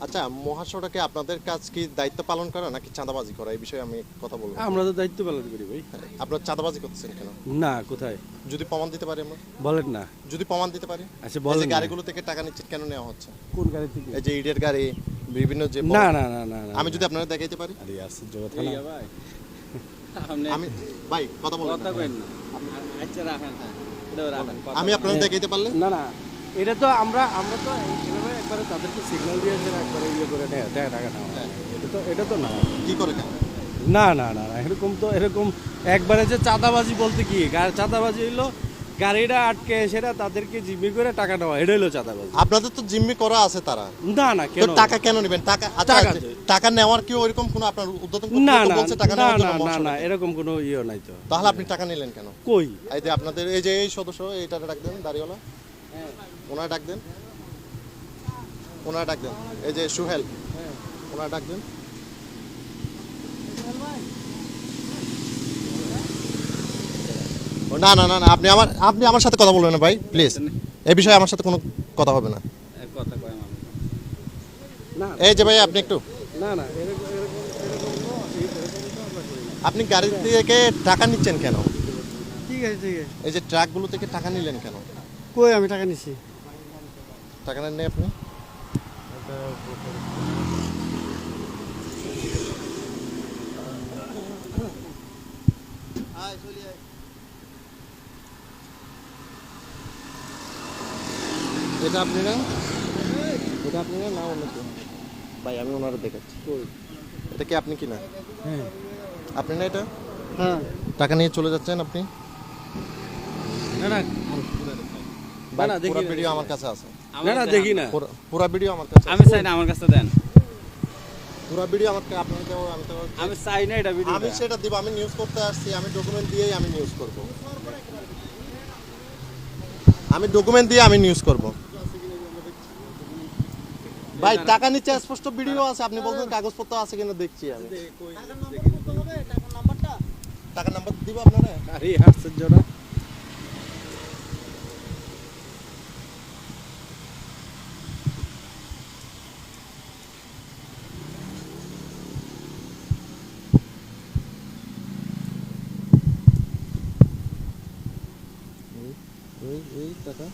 আচ্ছা, মহাসড়কে আপনাদের কাজ কি দায়িত্ব পালন করা নাকি চাঁদাবাজি করা, এই বিষয়ে আমি কথা বলবো। আমরা তো দায়িত্ব পালন করি ভাই। আপনারা চাঁদাবাজি করতেছেন কেন? না, কোথায় যদি প্রমাণ দিতে পারি আমরা, বলেন না। যদি প্রমাণ দিতে পারি। আচ্ছা এই বলেন যে না। গাড়িগুলো থেকে টাকা নিচ্ছেন কেন নেওয়া হচ্ছে? কোন গাড়ি থেকে? এই যে ইটের গাড়ি, বিভিন্ন যে না না না না না আমি যদি আপনারা দেখাইতে পারি। আরে আশ্চর্য কথা না। ভাই আমি ভাই কথা বলবো কথা কইন না আচ্ছা রাখেন এটা রাখেন আমি আপনারা দেখাইতে পারলে। না না, এটা তো আমরা তো এভাবে একবারে তাদেরকে সিগন্যাল দিয়েছে একবারে ইয়ে করে নেয় টাকা নেওয়া। এটা তো না। কি করে কেন? না না না না, এরকম একবারে যে চাঁদাবাজি বলতে কি, চাঁদাবাজি হইলো গাড়িটা আটকে সেটা তাদেরকে জিম্মি করে টাকা নেওয়া, এটা হইলো চাঁদাবাজি। আপনাদের তো জিম্মি করা আছে তারা। না না, তো কেন টাকা কেন নেবেন? টাকা আচ্ছা, টাকা টাকা নেওয়ার কি ওইরকম কোনো আপনার উদ্বোধন না কর্তৃপক্ষ না বলছে টাকা না নেওয়ার না জন্য না না, মহাসড়কে? এরকম কোনো ইয়ে নাই তো। তাহলে আপনি টাকা নিলেন কেন? কই? এই যে আপনাদের এই যে এই সদস্য, এইটারে ডাক দেন, দাড়িওয়ালা, ওনার ডাক দেন, ওনার ডাক দেন, এই যে সুহেল, ওনার ডাক দেন। ও, না না না না, আপনি আমার সাথে কথা বলবেন না ভাই, প্লিজ। এই বিষয়ে আমার সাথে কোনো কথা হবে না। কথা কয় আমি না এই যে ভাই, আপনি একটু, না না, এরকম তো আমরা করি না। আপনি গাড়ি থেকে টাকা নিচ্ছেন কেন? ঠিক আছে ঠিক আছে। এই যে ট্রাকগুলো থেকে টাকা নিলেন কেন? কই আমি টাকা নিছি? টাকা নেন নাই আপনি? এটা আপনি না, এটা আপনি না, না অন্য কেউ? ভাই আমি ওনারা দেখাচ্ছি। এটা কি আপনি কি না? হ্যাঁ আপনি না এটা? হ্যাঁ। টাকা নিয়ে চলে যাচ্ছেন আপনি? না না ভাই, না, দেখি পুরো না, ভিডিও আমার কাছে আছে। না না, দেখি না। পুরো ভিডিও আমার কাছে আমি আছে। চাই না আমার কাছে দেন পুরো ভিডিও আমার কাছে, আপনি তো আমি তো আমি চাই না এটা ভিডিও আমি সেটা দিব। আমি নিউজ করতে আসছি, আমি ডকুমেন্ট দিয়েই আমি নিউজ করব। আমি ডকুমেন্ট দিয়ে আমি নিউজ করব। ভাই টাকা নিচে স্পষ্ট ভিডিও আছে, আপনি বলছেন কাগজপত্র আছে কিনা দেখছি আমি। টাকার নাম্বার দিব আপনারা? আরে আশ্চর্য না। এই টাকা